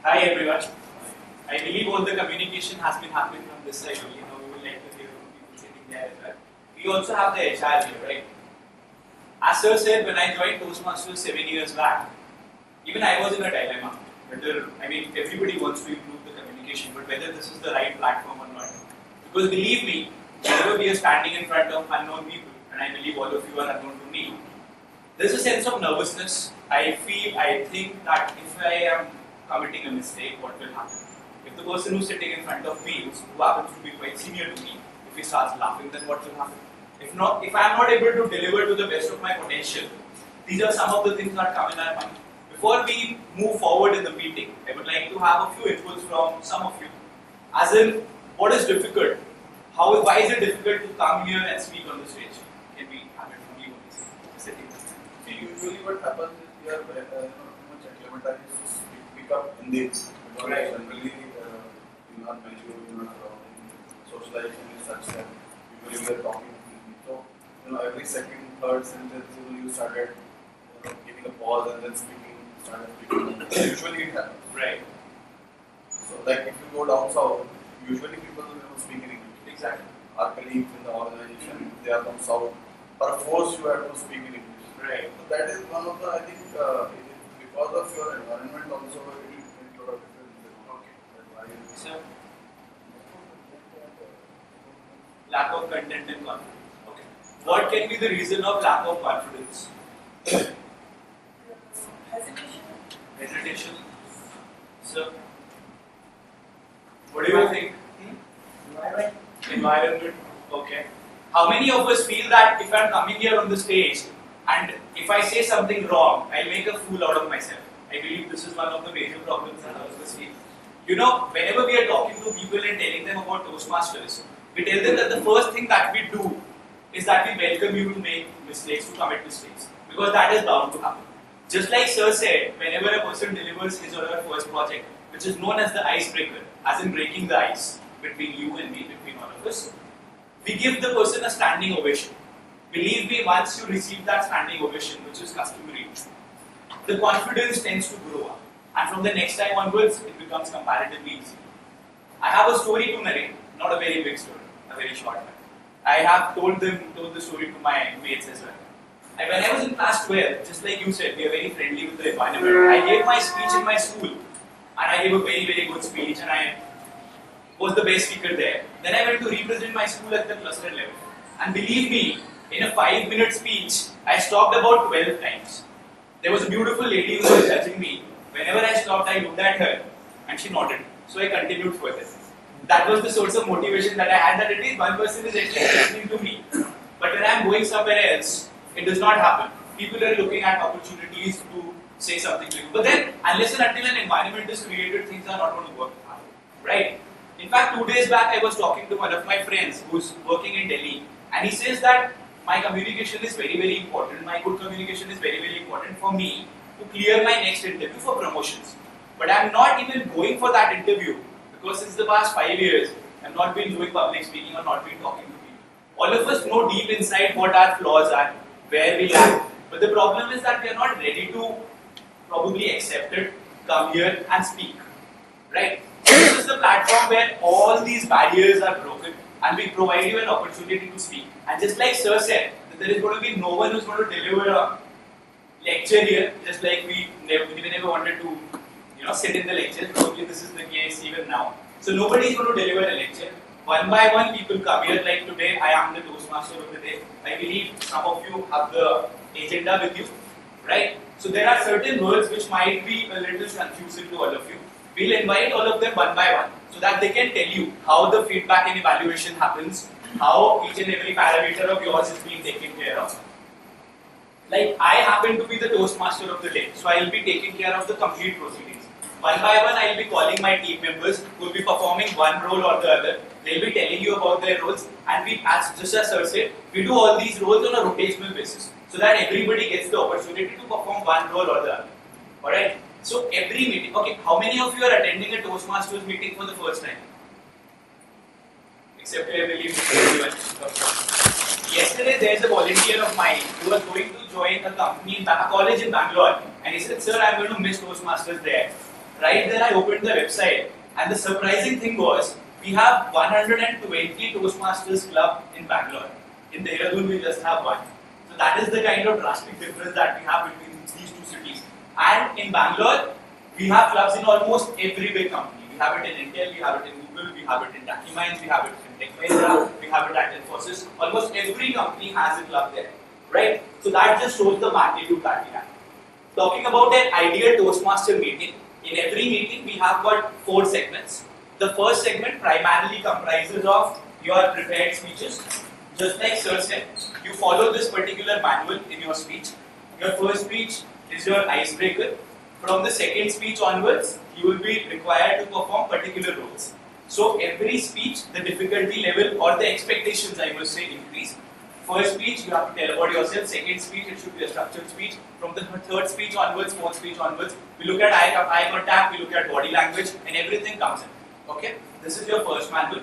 Hi everyone. I believe all the communication has been happening from this side only. Now we will like to hear from people sitting there as well. We also have the HR here, right? As sir said, when I joined Toastmasters 7 years back, even I was in a dilemma. Everybody wants to improve the communication, but whether this is the right platform or not. Because believe me, whenever we are standing in front of unknown people, and I believe all of you are unknown to me, there's a sense of nervousness. I think that if I am committing a mistake, what will happen? If the person who's sitting in front of me, who happens to be quite senior to me, if he starts laughing, then what will happen? If I am not able to deliver to the best of my potential, these are some of the things that come in our mind. Before we move forward in the meeting, I would like to have a few inputs from some of you. As in, what is difficult? Why is it difficult to come here and speak on the stage? Can we have it from you? Sitting. See, usually what happens is we are too much acclimatized to speak up in this. Because right. Generally, we are mature, socialization is such that usually we are talking to people. So, every second, third sentence, you started giving a pause and then started speaking. Usually it happens. Right. So, like if you go down south, usually people speak in English. Exactly. Our colleagues in the organization, they are from south, are forced you have to speak in English. Right. So that is one of the, I think, because of your environment also, it will make a lot of difference. Okay. So, lack of content and confidence. Okay. What can be the reason of lack of confidence? Hesitation. Hesitation. So, what do you think? Environment. Okay. How many of us feel that if I'm coming here on the stage and if I say something wrong, I'll make a fool out of myself? I believe this is one of the major problems that all of us feel. Whenever we are talking to people and telling them about Toastmasters, we tell them that the first thing that we do is that we welcome you to make mistakes, to commit mistakes, because that is bound to happen. Just like Sir said, whenever a person delivers his or her first project, which is known as the icebreaker, as in breaking the ice between you and me, between all of us, we give the person a standing ovation. Believe me, once you receive that standing ovation, which is customary, the confidence tends to grow up. And from the next time onwards, it becomes comparatively easy. I have a story to narrate, not a very big story, a very short one. I have told the story to my mates as well. And when I was in class 12, just like you said, we are very friendly with the environment. I gave my speech in my school, and I gave a very, very good speech, and I was the best speaker there. Then I went to represent my school at the cluster level. And believe me, in a 5-minute speech, I stopped about 12 times. There was a beautiful lady who was judging me. Whenever I stopped, I looked at her, and she nodded. So I continued further. That was the source of motivation that I had, that at least one person is at least listening to me. But when I am going somewhere else, it does not happen. People are looking at opportunities to say something to you. But then, unless and until an environment is created, things are not going to work out. Right? In fact, 2 days back, I was talking to one of my friends who's working in Delhi, and he says that my communication is very, very important. My good communication is very, very important for me to clear my next interview for promotions. But I'm not even going for that interview because since the past 5 years, I've not been doing public speaking or not been talking to people. All of us know deep inside what our flaws are, where we lack. But the problem is that we are not ready to probably accept it, come here and speak. Right? This is the platform where all these barriers are broken and we provide you an opportunity to speak. And just like Sir said, that there is going to be no one who's going to deliver a lecture here, just like we never wanted to sit in the lecture. Probably this is the case even now. So nobody is going to deliver a lecture. One by one people come here, like today I am the Toastmaster of the day. I believe some of you have the agenda with you, right? So there are certain words which might be a little confusing to all of you. We'll invite all of them one by one so that they can tell you how the feedback and evaluation happens, how each and every parameter of yours is being taken care of. Like I happen to be the Toastmaster of the day, so I will be taking care of the complete proceedings. One by one, I will be calling my team members who will be performing one role or the other. They will be telling you about their roles, and just as Sir said, we do all these roles on a rotational basis so that everybody gets the opportunity to perform one role or the other. Alright? So every meeting, okay, how many of you are attending a Toastmasters meeting for the first time? Except I believe everyone. Yesterday there is a volunteer of mine who was going to join a company, a college in Bangalore, and he said, Sir, I am going to miss Toastmasters there. right there I opened the website, and the surprising thing was we have 120 Toastmasters club in Bangalore. In Dehradun we just have one. So that is the kind of drastic difference that we have between these two cities. And in Bangalore, we have clubs in almost every big company. We have it in Intel, we have it in Google, we have it in Tachyminds, we have it in Tech Mahindra, we have it at Infosys. Almost every company has a club there, right? So that just shows the magnitude that we have. Talking about an ideal Toastmaster meeting, in every meeting we have got 4 segments. The first segment primarily comprises of your prepared speeches. Just like Sir said, you follow this particular manual in your speech. Your first speech is your icebreaker. From the second speech onwards, you will be required to perform particular roles. So every speech, the difficulty level or the expectations, I must say, increase. First speech, you have to tell about yourself. Second speech, it should be a structured speech. From the third speech onwards, fourth speech onwards, we look at eye contact, we look at body language, and everything comes in. Okay, this is your first manual.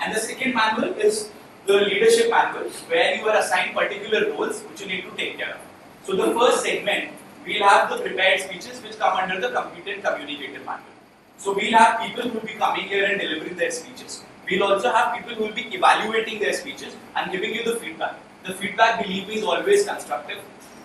And the second manual is the leadership manual, where you are assigned particular roles which you need to take care of. So the first segment, we'll have the prepared speeches which come under the completed communicative manual. So we'll have people who will be coming here and delivering their speeches. We'll also have people who will be evaluating their speeches and giving you the feedback. The feedback, believe me, is always constructive.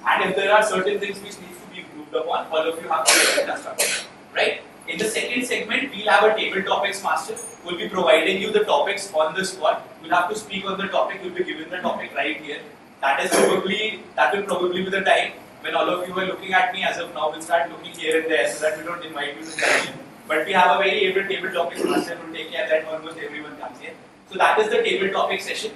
And if there are certain things which needs to be improved upon, all of you have to be constructive, right? In the second segment, we'll have a table topics master who will be providing you the topics on the spot. You'll have to speak on the topic. You'll be given the topic right here. That will probably be the time when all of you are looking at me. As of now, we'll start looking here and there so that we don't invite you to come in. But we have a very able table topics master who will take care that almost everyone comes here. So that is the table topic session.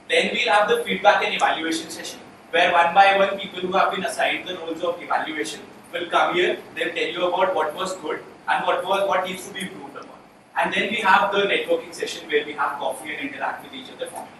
Then we'll have the feedback and evaluation session, where one by one people who have been assigned the roles of evaluation will come here. They'll tell you about what was good and what needs to be improved upon. And then we have the networking session where we have coffee and interact with each other formally.